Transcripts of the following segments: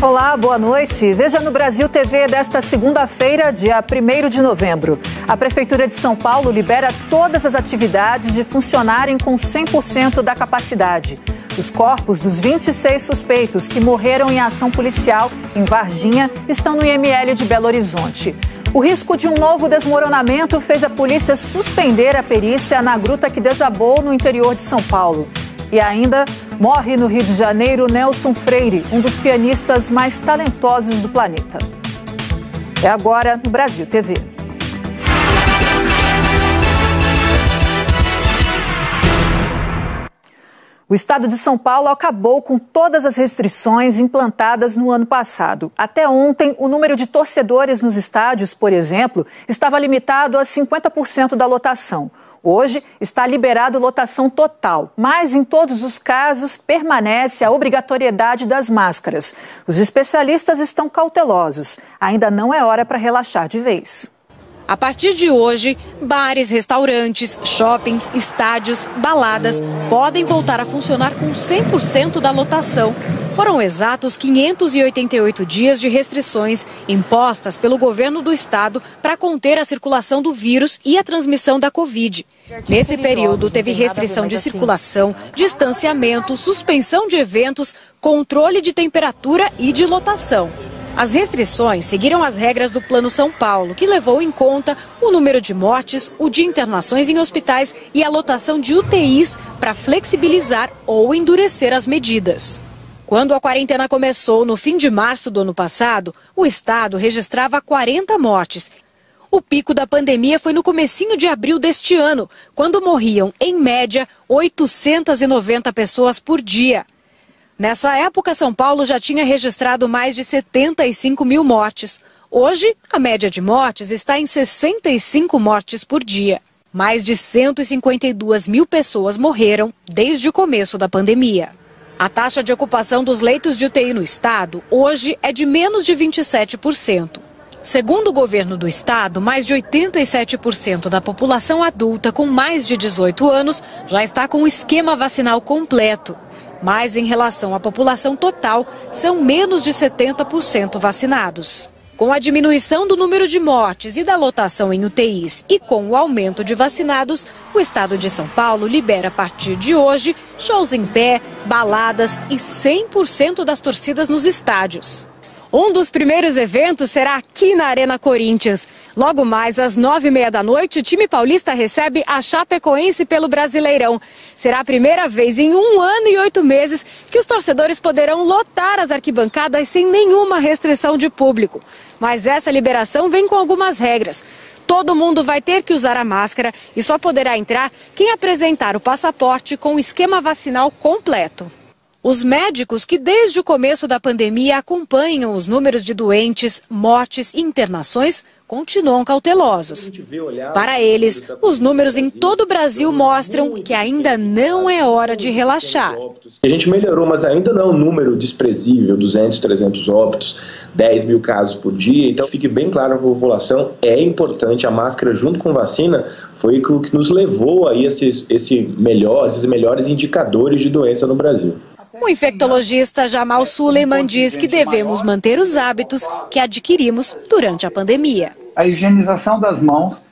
Olá, boa noite. Veja no Brasil TV desta segunda-feira, dia 1º de novembro. A Prefeitura de São Paulo libera todas as atividades de funcionarem com 100% da capacidade. Os corpos dos 26 suspeitos que morreram em ação policial em Varginha estão no IML de Belo Horizonte. O risco de um novo desmoronamento fez a polícia suspender a perícia na gruta que desabou no interior de São Paulo. E ainda morre no Rio de Janeiro Nelson Freire, um dos pianistas mais talentosos do planeta. É agora no Brasil TV. O estado de São Paulo acabou com todas as restrições implantadas no ano passado. Até ontem, o número de torcedores nos estádios, por exemplo, estava limitado a 50% da lotação. Hoje está liberado lotação total, mas em todos os casos permanece a obrigatoriedade das máscaras. Os especialistas estão cautelosos. Ainda não é hora para relaxar de vez. A partir de hoje, bares, restaurantes, shoppings, estádios, baladas podem voltar a funcionar com 100% da lotação. Foram exatos 588 dias de restrições impostas pelo governo do estado para conter a circulação do vírus e a transmissão da Covid. Nesse período, teve restrição de circulação, distanciamento, suspensão de eventos, controle de temperatura e de lotação. As restrições seguiram as regras do Plano São Paulo, que levou em conta o número de mortes, o de internações em hospitais e a lotação de UTIs para flexibilizar ou endurecer as medidas. Quando a quarentena começou no fim de março do ano passado, o estado registrava 40 mortes. O pico da pandemia foi no comecinho de abril deste ano, quando morriam, em média, 890 pessoas por dia. Nessa época, São Paulo já tinha registrado mais de 75 mil mortes. Hoje, a média de mortes está em 65 mortes por dia. Mais de 152 mil pessoas morreram desde o começo da pandemia. A taxa de ocupação dos leitos de UTI no estado hoje é de menos de 27%. Segundo o governo do estado, mais de 87% da população adulta com mais de 18 anos já está com o esquema vacinal completo. Mas em relação à população total, são menos de 70% vacinados. Com a diminuição do número de mortes e da lotação em UTIs e com o aumento de vacinados, o estado de São Paulo libera a partir de hoje shows em pé, baladas e 100% das torcidas nos estádios. Um dos primeiros eventos será aqui na Arena Corinthians. Logo mais às 9h30 da noite, o time paulista recebe a Chapecoense pelo Brasileirão. Será a primeira vez em 1 ano e 8 meses que os torcedores poderão lotar as arquibancadas sem nenhuma restrição de público. Mas essa liberação vem com algumas regras. Todo mundo vai ter que usar a máscara e só poderá entrar quem apresentar o passaporte com o esquema vacinal completo. Os médicos que desde o começo da pandemia acompanham os números de doentes, mortes e internações continuam cautelosos. Para eles, os números em todo o Brasil mostram que ainda não é hora de relaxar. A gente melhorou, mas ainda não é um número desprezível, 200, 300 óbitos, 10 mil casos por dia. Então fique bem claro para a população, é importante, a máscara junto com vacina foi o que nos levou a esses melhores indicadores de doença no Brasil. O infectologista Jamal Suleiman diz que devemos manter os hábitos que adquirimos durante a pandemia. A higienização das mãos,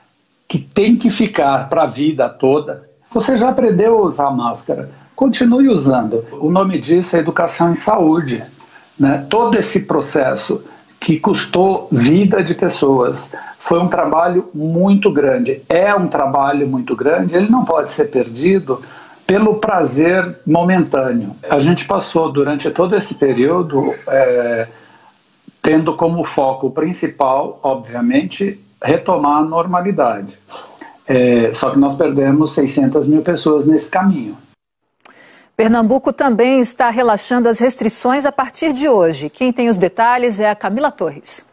que tem que ficar para a vida toda. Você já aprendeu a usar máscara, continue usando. O nome disso é educação em saúde, né? Todo esse processo que custou vida de pessoas foi um trabalho muito grande. É um trabalho muito grande, ele não pode ser perdido pelo prazer momentâneo. A gente passou durante todo esse período tendo como foco principal, obviamente, retomar a normalidade. Só que nós perdemos 600 mil pessoas nesse caminho. Pernambuco também está relaxando as restrições a partir de hoje. Quem tem os detalhes é a Camila Torres.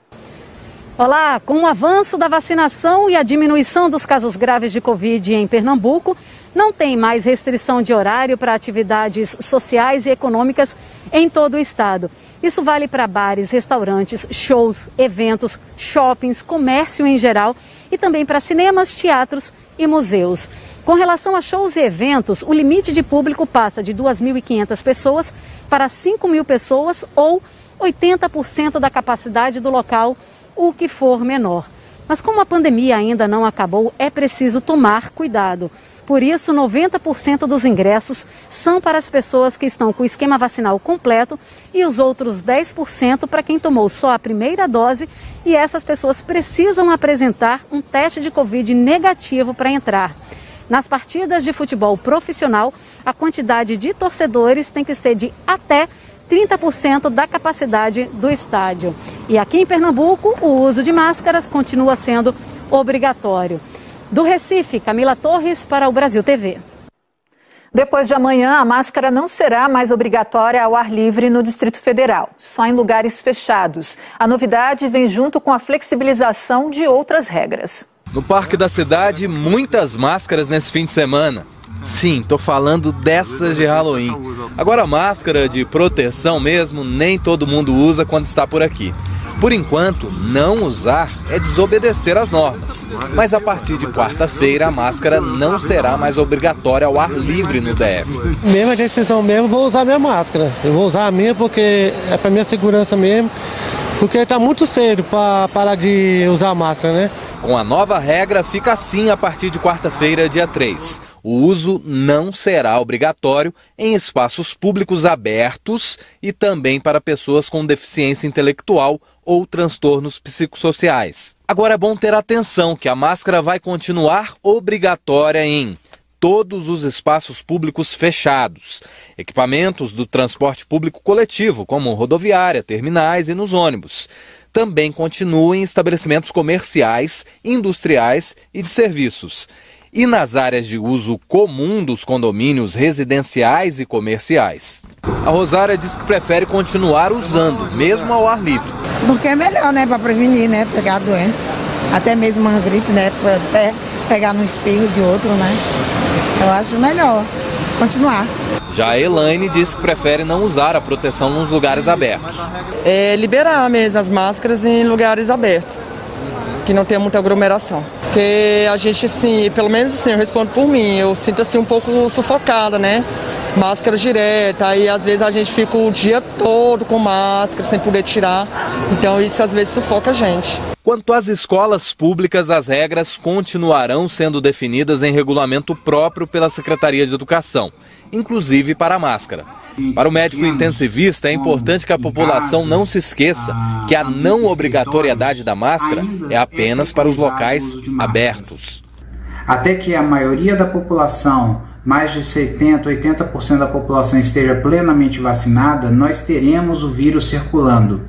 Olá, com o avanço da vacinação e a diminuição dos casos graves de Covid em Pernambuco, não tem mais restrição de horário para atividades sociais e econômicas em todo o estado. Isso vale para bares, restaurantes, shows, eventos, shoppings, comércio em geral e também para cinemas, teatros e museus. Com relação a shows e eventos, o limite de público passa de 2.500 pessoas para 5.000 pessoas ou 80% da capacidade do local, o que for menor. Mas como a pandemia ainda não acabou, é preciso tomar cuidado. Por isso, 90% dos ingressos são para as pessoas que estão com o esquema vacinal completo e os outros 10% para quem tomou só a primeira dose, e essas pessoas precisam apresentar um teste de Covid negativo para entrar. Nas partidas de futebol profissional, a quantidade de torcedores tem que ser de até 30% da capacidade do estádio. E aqui em Pernambuco, o uso de máscaras continua sendo obrigatório. Do Recife, Camila Torres para o Brasil TV. Depois de amanhã, a máscara não será mais obrigatória ao ar livre no Distrito Federal, só em lugares fechados. A novidade vem junto com a flexibilização de outras regras. No Parque da Cidade, muitas máscaras nesse fim de semana. Sim, tô falando dessas de Halloween. Agora a máscara de proteção mesmo, nem todo mundo usa quando está por aqui. Por enquanto, não usar é desobedecer às normas. Mas a partir de quarta-feira, a máscara não será mais obrigatória ao ar livre no DF. Mesmo a decisão mesmo, vou usar a minha máscara. Eu vou usar a minha porque é para minha segurança mesmo. Porque está muito cedo para parar de usar a máscara, né? Com a nova regra, fica assim a partir de quarta-feira, dia 3. O uso não será obrigatório em espaços públicos abertos e também para pessoas com deficiência intelectual ou transtornos psicossociais. Agora é bom ter atenção que a máscara vai continuar obrigatória em todos os espaços públicos fechados, equipamentos do transporte público coletivo, como rodoviária, terminais e nos ônibus. Também continua em estabelecimentos comerciais, industriais e de serviços. E nas áreas de uso comum dos condomínios residenciais e comerciais. A Rosária diz que prefere continuar usando, mesmo ao ar livre. Porque é melhor, né, para prevenir, né, pegar a doença. Até mesmo uma gripe, né, para pegar no espirro de outro, né. Eu acho melhor continuar. Já a Elaine diz que prefere não usar a proteção nos lugares abertos. É liberar mesmo as máscaras em lugares abertos, que não tenha muita aglomeração. Porque a gente, assim, pelo menos assim, eu respondo por mim, eu sinto assim um pouco sufocada, né? Máscara direta, aí às vezes a gente fica o dia todo com máscara, sem poder tirar. Então isso às vezes sufoca a gente. Quanto às escolas públicas, as regras continuarão sendo definidas em regulamento próprio pela Secretaria de Educação, inclusive para a máscara. Para o médico intensivista, é importante que a população não se esqueça que a não obrigatoriedade da máscara é apenas para os locais abertos. Até que a maioria da população, mais de 70%, 80% da população esteja plenamente vacinada, nós teremos o vírus circulando.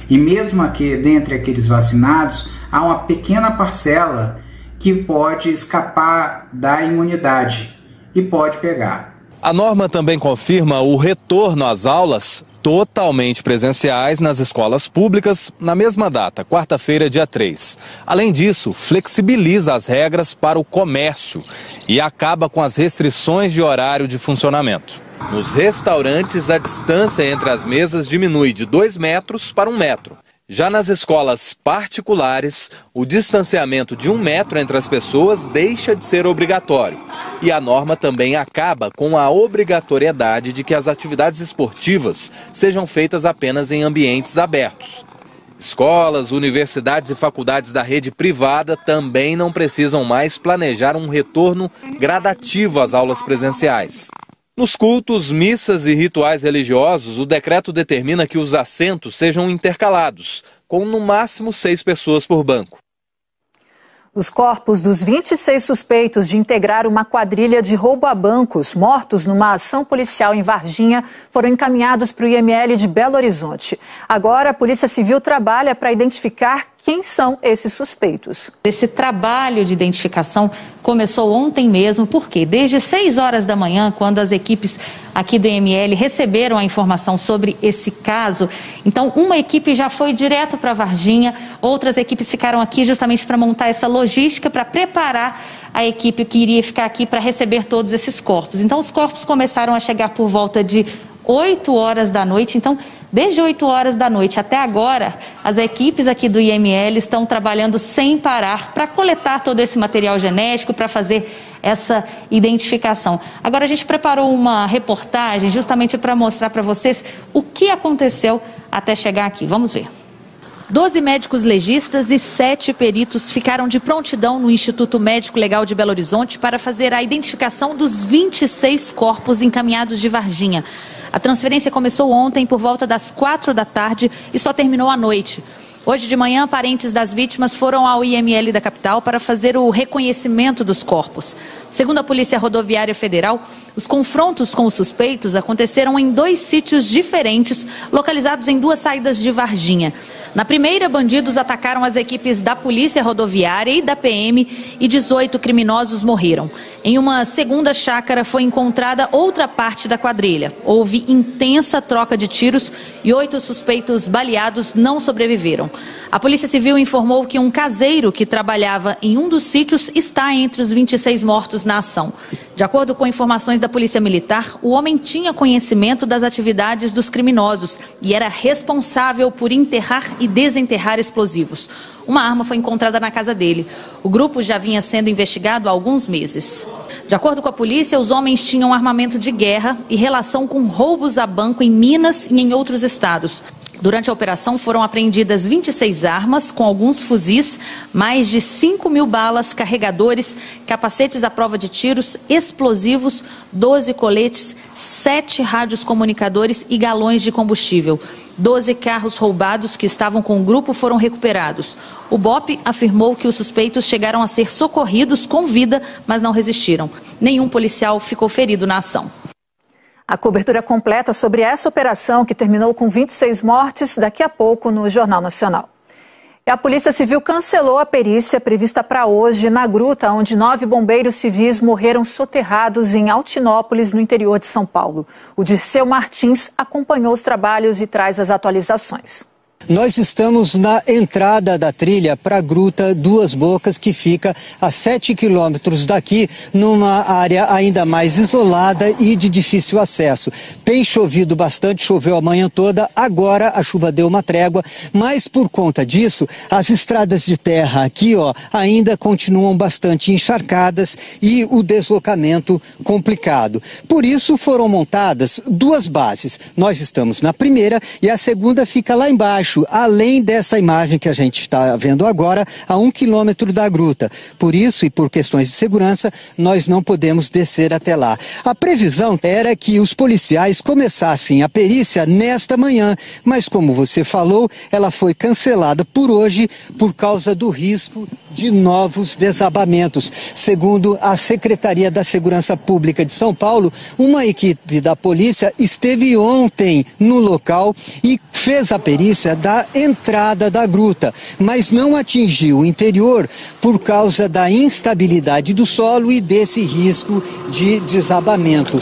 E mesmo aqui, dentre aqueles vacinados, há uma pequena parcela que pode escapar da imunidade e pode pegar. A norma também confirma o retorno às aulas totalmente presenciais nas escolas públicas na mesma data, quarta-feira, dia 3. Além disso, flexibiliza as regras para o comércio e acaba com as restrições de horário de funcionamento. Nos restaurantes, a distância entre as mesas diminui de 2 metros para 1 metro. Já nas escolas particulares, o distanciamento de 1 metro entre as pessoas deixa de ser obrigatório. E a norma também acaba com a obrigatoriedade de que as atividades esportivas sejam feitas apenas em ambientes abertos. Escolas, universidades e faculdades da rede privada também não precisam mais planejar um retorno gradativo às aulas presenciais. Nos cultos, missas e rituais religiosos, o decreto determina que os assentos sejam intercalados, com no máximo 6 pessoas por banco. Os corpos dos 26 suspeitos de integrar uma quadrilha de roubo a bancos mortos numa ação policial em Varginha foram encaminhados para o IML de Belo Horizonte. Agora, a Polícia Civil trabalha para identificar quem são esses suspeitos. Esse trabalho de identificação começou ontem mesmo, porque desde 6 horas da manhã, quando as equipes aqui do IML receberam a informação sobre esse caso, então uma equipe já foi direto para Varginha, outras equipes ficaram aqui justamente para montar essa logística, para preparar a equipe que iria ficar aqui para receber todos esses corpos. Então os corpos começaram a chegar por volta de 8 horas da noite, então desde 8 horas da noite até agora, as equipes aqui do IML estão trabalhando sem parar para coletar todo esse material genético, para fazer essa identificação. Agora a gente preparou uma reportagem justamente para mostrar para vocês o que aconteceu até chegar aqui. Vamos ver. 12 médicos legistas e 7 peritos ficaram de prontidão no Instituto Médico Legal de Belo Horizonte para fazer a identificação dos 26 corpos encaminhados de Varginha. A transferência começou ontem por volta das 4 da tarde e só terminou à noite. Hoje de manhã, parentes das vítimas foram ao IML da capital para fazer o reconhecimento dos corpos. Segundo a Polícia Rodoviária Federal, os confrontos com os suspeitos aconteceram em 2 sítios diferentes, localizados em 2 saídas de Varginha. Na primeira, bandidos atacaram as equipes da Polícia Rodoviária e da PM e 18 criminosos morreram. Em uma segunda chácara foi encontrada outra parte da quadrilha. Houve intensa troca de tiros e 8 suspeitos baleados não sobreviveram. A Polícia Civil informou que um caseiro que trabalhava em um dos sítios está entre os 26 mortos na ação. De acordo com informações da Polícia Militar, o homem tinha conhecimento das atividades dos criminosos e era responsável por enterrar e desenterrar explosivos. Uma arma foi encontrada na casa dele. O grupo já vinha sendo investigado há alguns meses. De acordo com a polícia, os homens tinham armamento de guerra e relação com roubos a banco em Minas e em outros estados. Durante a operação foram apreendidas 26 armas, com alguns fuzis, mais de 5.000 balas, carregadores, capacetes à prova de tiros, explosivos, 12 coletes, 7 rádios comunicadores e galões de combustível. 12 carros roubados que estavam com o grupo foram recuperados. O BOP afirmou que os suspeitos chegaram a ser socorridos com vida, mas não resistiram. Nenhum policial ficou ferido na ação. A cobertura completa sobre essa operação, que terminou com 26 mortes, daqui a pouco no Jornal Nacional. E a Polícia Civil cancelou a perícia prevista para hoje na gruta, onde 9 bombeiros civis morreram soterrados em Altinópolis, no interior de São Paulo. O Dirceu Martins acompanhou os trabalhos e traz as atualizações. Nós estamos na entrada da trilha para a Gruta Duas Bocas, que fica a 7 quilômetros daqui, numa área ainda mais isolada e de difícil acesso. Tem chovido bastante, choveu a manhã toda, agora a chuva deu uma trégua, mas por conta disso, as estradas de terra aqui, ainda continuam bastante encharcadas e o deslocamento complicado. Por isso foram montadas 2 bases. Nós estamos na primeira e a segunda fica lá embaixo, além dessa imagem que a gente está vendo agora, a 1 quilômetro da gruta. Por isso e por questões de segurança, nós não podemos descer até lá. A previsão era que os policiais começassem a perícia nesta manhã, mas como você falou, ela foi cancelada por hoje por causa do risco de novos desabamentos. Segundo a Secretaria da Segurança Pública de São Paulo, uma equipe da polícia esteve ontem no local e fez a perícia da entrada da gruta, mas não atingiu o interior por causa da instabilidade do solo e desse risco de desabamento.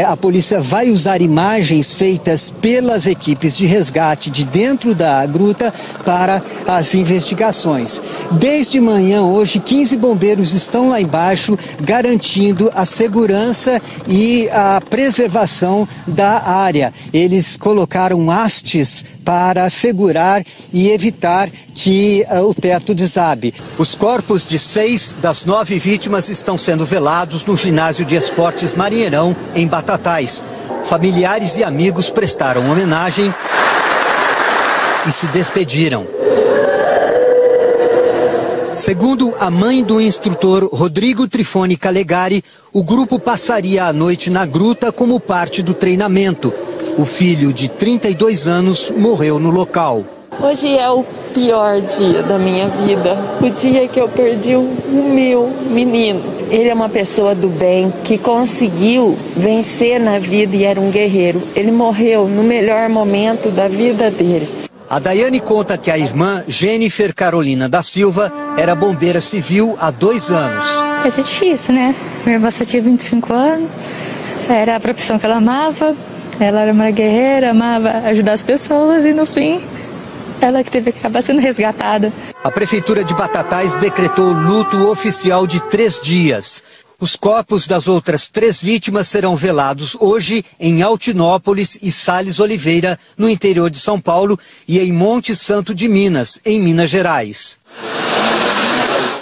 A polícia vai usar imagens feitas pelas equipes de resgate de dentro da gruta para as investigações. Desde manhã, hoje, 15 bombeiros estão lá embaixo garantindo a segurança e a preservação da área. Eles colocaram hastes para segurar e evitar que o teto desabe. Os corpos de 6 das 9 vítimas estão sendo velados no ginásio de esportes Marinheirão, em Batatais. Familiares e amigos prestaram homenagem e se despediram. Segundo a mãe do instrutor Rodrigo Trifone Calegari, o grupo passaria a noite na gruta como parte do treinamento. O filho de 32 anos morreu no local. Hoje é o pior dia da minha vida, o dia que eu perdi o meu menino. Ele é uma pessoa do bem que conseguiu vencer na vida e era um guerreiro. Ele morreu no melhor momento da vida dele. A Daiane conta que a irmã Jennifer Carolina da Silva era bombeira civil há 2 anos. É difícil, né? Minha irmã só tinha 25 anos, era a profissão que ela amava. Ela era uma guerreira, amava ajudar as pessoas e, no fim, ela que teve que acabar sendo resgatada. A Prefeitura de Batatais decretou luto oficial de 3 dias. Os corpos das outras 3 vítimas serão velados hoje em Altinópolis e Sales Oliveira, no interior de São Paulo, e em Monte Santo de Minas, em Minas Gerais.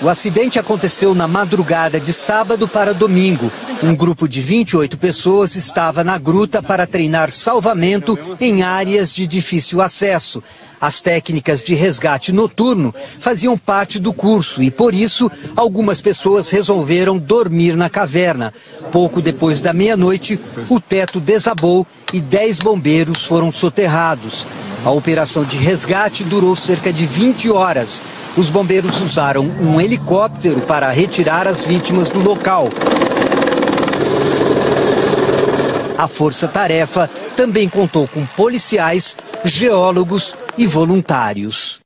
O acidente aconteceu na madrugada de sábado para domingo. Um grupo de 28 pessoas estava na gruta para treinar salvamento em áreas de difícil acesso. As técnicas de resgate noturno faziam parte do curso e, por isso, algumas pessoas resolveram dormir na caverna. Pouco depois da meia-noite, o teto desabou e 10 bombeiros foram soterrados. A operação de resgate durou cerca de 20 horas. Os bombeiros usaram um helicóptero para retirar as vítimas do local. A força-tarefa também contou com policiais, geólogos e voluntários.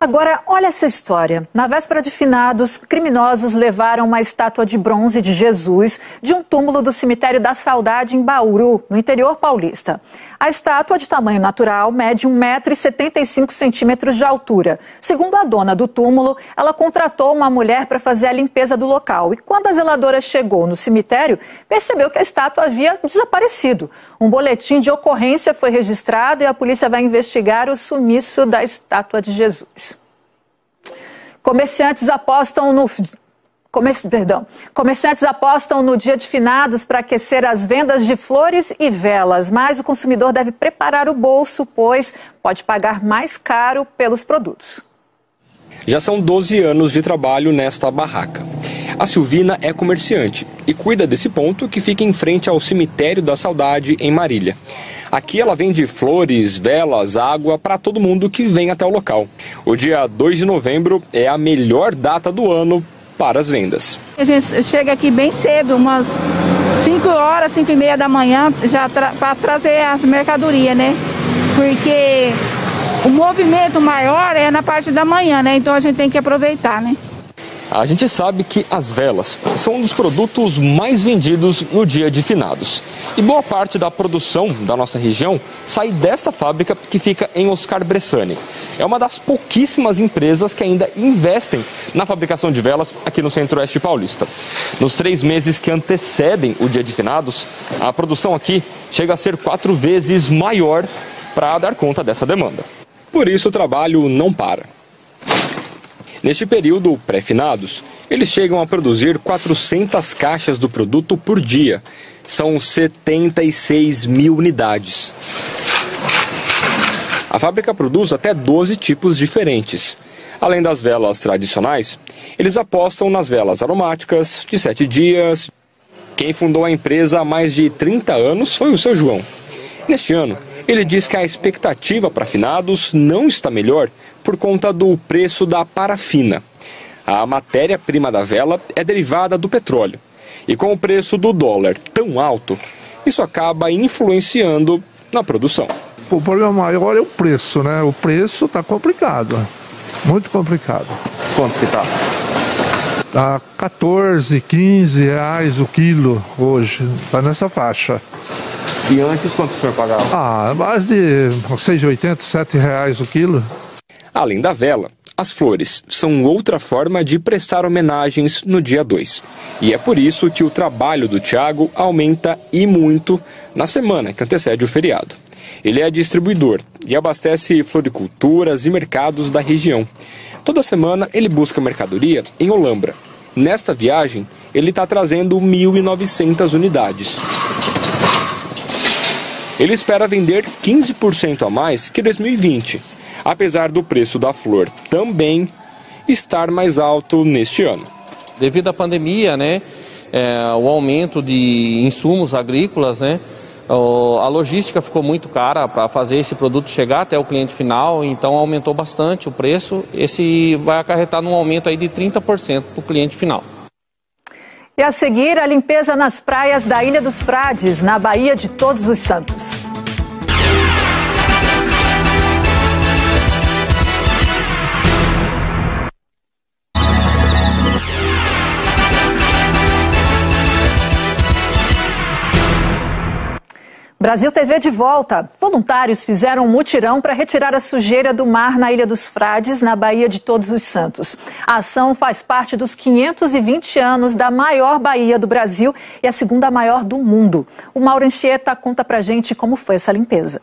Agora, olha essa história. Na véspera de finados, criminosos levaram uma estátua de bronze de Jesus de um túmulo do cemitério da Saudade em Bauru, no interior paulista. A estátua, de tamanho natural, mede 1,75 m de altura. Segundo a dona do túmulo, ela contratou uma mulher para fazer a limpeza do local. E quando a zeladora chegou no cemitério, percebeu que a estátua havia desaparecido. Um boletim de ocorrência foi registrado e a polícia vai investigar o sumiço da estátua de Jesus. Comerciantes apostam no dia de finados para aquecer as vendas de flores e velas, mas o consumidor deve preparar o bolso, pois pode pagar mais caro pelos produtos. Já são 12 anos de trabalho nesta barraca. A Silvina é comerciante e cuida desse ponto que fica em frente ao Cemitério da Saudade, em Marília. Aqui ela vende flores, velas, água para todo mundo que vem até o local. O dia 2 de novembro é a melhor data do ano para as vendas. A gente chega aqui bem cedo, umas 5 horas, 5 e meia da manhã, já para trazer as mercadorias, né? Porque o movimento maior é na parte da manhã, né? Então a gente tem que aproveitar, né? A gente sabe que as velas são um dos produtos mais vendidos no dia de finados. E boa parte da produção da nossa região sai desta fábrica que fica em Oscar Bressani. É uma das pouquíssimas empresas que ainda investem na fabricação de velas aqui no Centro-Oeste paulista. Nos 3 meses que antecedem o dia de finados, a produção aqui chega a ser 4 vezes maior para dar conta dessa demanda. Por isso o trabalho não para. Neste período pré-finados, eles chegam a produzir 400 caixas do produto por dia. São 76 mil unidades. A fábrica produz até 12 tipos diferentes. Além das velas tradicionais, eles apostam nas velas aromáticas de 7 dias. Quem fundou a empresa há mais de 30 anos foi o seu João. Neste ano, ele diz que a expectativa para finados não está melhor por conta do preço da parafina. A matéria-prima da vela é derivada do petróleo. E com o preço do dólar tão alto, isso acaba influenciando na produção. O problema maior é o preço, né? O preço está complicado, muito complicado. Quanto que está? Está 14, 15 reais o quilo hoje, está nessa faixa. E antes quanto o senhor pagava? Mais de 6,80, 7 reais o quilo. Além da vela, as flores são outra forma de prestar homenagens no dia 2. E é por isso que o trabalho do Thiago aumenta e muito na semana que antecede o feriado. Ele é distribuidor e abastece floriculturas e mercados da região. Toda semana ele busca mercadoria em Olambra. Nesta viagem, ele está trazendo 1.900 unidades. Ele espera vender 15% a mais que 2020, apesar do preço da flor também estar mais alto neste ano. Devido à pandemia, né, o aumento de insumos agrícolas, né, a logística ficou muito cara para fazer esse produto chegar até o cliente final, então aumentou bastante o preço. Esse vai acarretar num aumento aí de 30% para o cliente final. E a seguir, a limpeza nas praias da Ilha dos Frades, na Baía de Todos os Santos. Brasil TV de volta. Voluntários fizeram um mutirão para retirar a sujeira do mar na Ilha dos Frades, na Baía de Todos os Santos. A ação faz parte dos 520 anos da maior baía do Brasil e a segunda maior do mundo. O Mauro Anchieta conta pra gente como foi essa limpeza.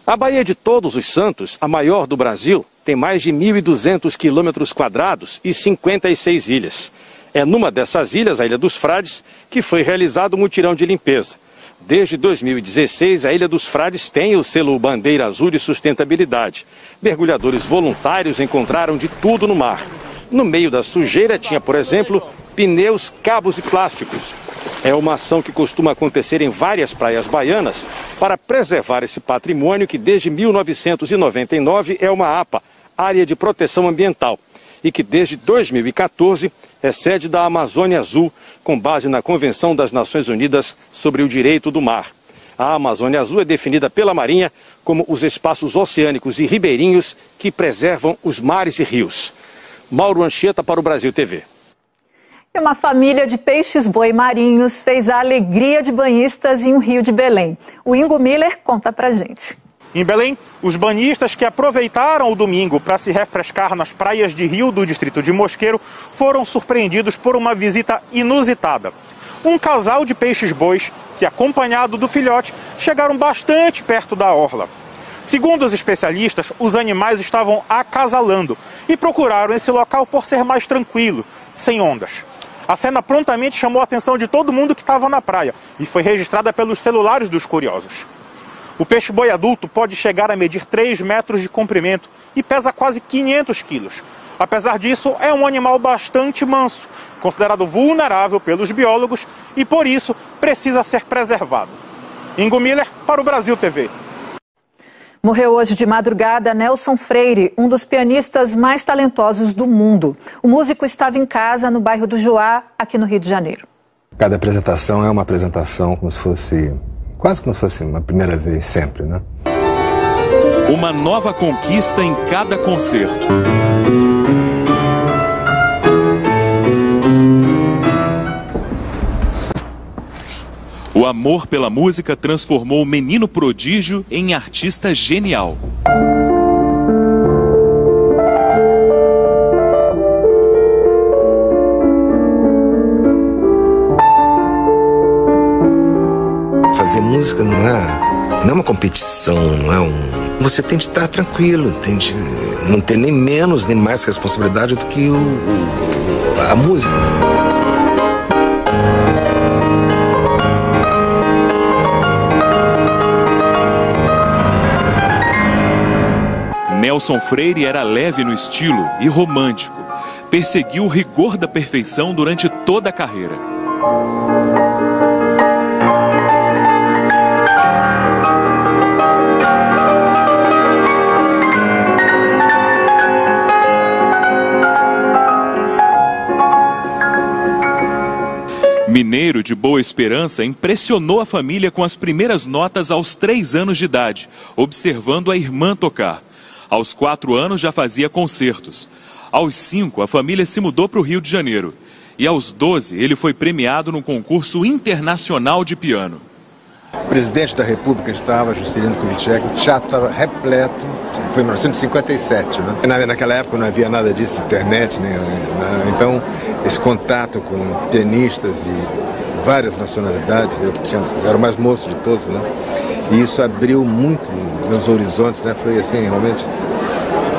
A Baía de Todos os Santos, a maior do Brasil, tem mais de 1.200 quilômetros quadrados e 56 ilhas. É numa dessas ilhas, a Ilha dos Frades, que foi realizado um mutirão de limpeza. Desde 2016, a Ilha dos Frades tem o selo Bandeira Azul de Sustentabilidade. Mergulhadores voluntários encontraram de tudo no mar. No meio da sujeira tinha, por exemplo, pneus, cabos e plásticos. É uma ação que costuma acontecer em várias praias baianas para preservar esse patrimônio que desde 1999 é uma APA, Área de Proteção Ambiental, e que desde 2014 é sede da Amazônia Azul, com base na Convenção das Nações Unidas sobre o Direito do Mar. A Amazônia Azul é definida pela Marinha como os espaços oceânicos e ribeirinhos que preservam os mares e rios. Mauro Anchieta para o Brasil TV. E uma família de peixes-boi marinhos fez a alegria de banhistas em um rio de Belém. O Ingo Miller conta pra gente. Em Belém, os banhistas que aproveitaram o domingo para se refrescar nas praias de rio do distrito de Mosqueiro foram surpreendidos por uma visita inusitada. Um casal de peixes-bois que, acompanhado do filhote, chegaram bastante perto da orla. Segundo os especialistas, os animais estavam acasalando e procuraram esse local por ser mais tranquilo, sem ondas. A cena prontamente chamou a atenção de todo mundo que estava na praia e foi registrada pelos celulares dos curiosos. O peixe-boi adulto pode chegar a medir 3 metros de comprimento e pesa quase 500 quilos. Apesar disso, é um animal bastante manso, considerado vulnerável pelos biólogos e, por isso, precisa ser preservado. Ingo Miller para o Brasil TV. Morreu hoje de madrugada Nelson Freire, um dos pianistas mais talentosos do mundo. O músico estava em casa no bairro do Joá, aqui no Rio de Janeiro. Cada apresentação é uma apresentação como se fosse, quase como se fosse uma primeira vez, sempre, né? Uma nova conquista em cada concerto. O amor pela música transformou o menino prodígio em artista genial. Fazer música não é uma competição, não é Você tem de estar tranquilo, tem de não ter nem menos nem mais responsabilidade do que a música. Nelson Freire era leve no estilo e romântico. Perseguiu o rigor da perfeição durante toda a carreira. Mineiro de Boa Esperança impressionou a família com as primeiras notas aos 3 anos de idade, observando a irmã tocar. Aos 4 anos já fazia concertos. Aos 5, a família se mudou para o Rio de Janeiro. E aos 12, ele foi premiado num concurso internacional de piano. O presidente da República estava, Juscelino Kubitschek, o teatro estava repleto. Foi em 1957, né? Naquela época não havia nada disso, internet, né? Então, esse contato com pianistas de várias nacionalidades, eu era o mais moço de todos, né? E isso abriu muito meus horizontes, né? Foi assim, realmente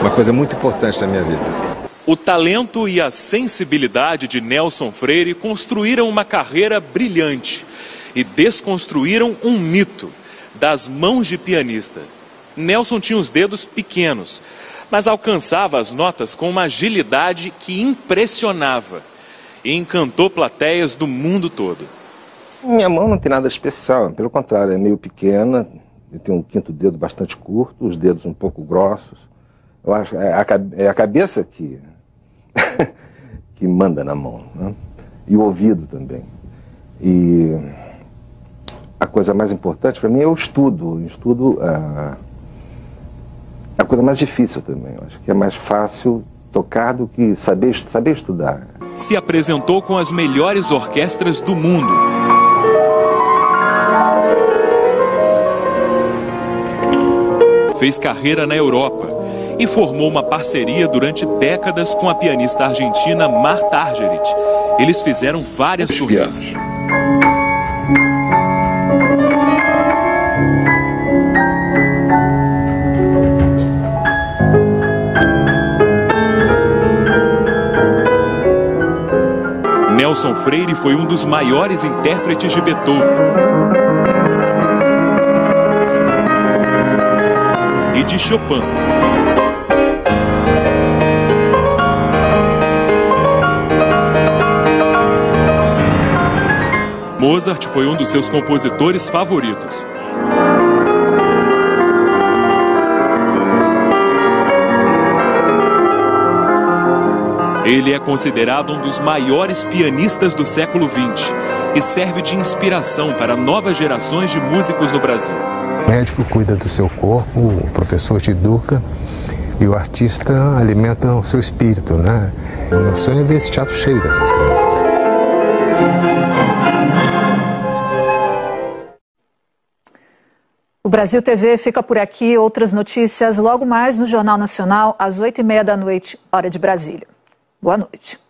uma coisa muito importante na minha vida. O talento e a sensibilidade de Nelson Freire construíram uma carreira brilhante e desconstruíram um mito das mãos de pianista. Nelson tinha os dedos pequenos, mas alcançava as notas com uma agilidade que impressionava e encantou plateias do mundo todo. Minha mão não tem nada especial, pelo contrário, é meio pequena, eu tenho um 5º dedo bastante curto, os dedos um pouco grossos. Eu acho é a cabeça que, que manda na mão, né? E o ouvido também. E a coisa mais importante para mim é o estudo. O estudo é a coisa mais difícil também. Eu acho que é mais fácil tocar do que saber estudar. Se apresentou com as melhores orquestras do mundo. Fez carreira na Europa e formou uma parceria durante décadas com a pianista argentina Marta Argerich. Eles fizeram várias turnês. Freire foi um dos maiores intérpretes de Beethoven e de Chopin. Mozart foi um dos seus compositores favoritos. Ele é considerado um dos maiores pianistas do século XX e serve de inspiração para novas gerações de músicos no Brasil. O médico cuida do seu corpo, o professor te educa e o artista alimenta o seu espírito, né? O meu sonho é ver esse teatro cheio dessas crianças. O Brasil TV fica por aqui. Outras notícias logo mais no Jornal Nacional, às 8h30 da noite, hora de Brasília. Boa noite.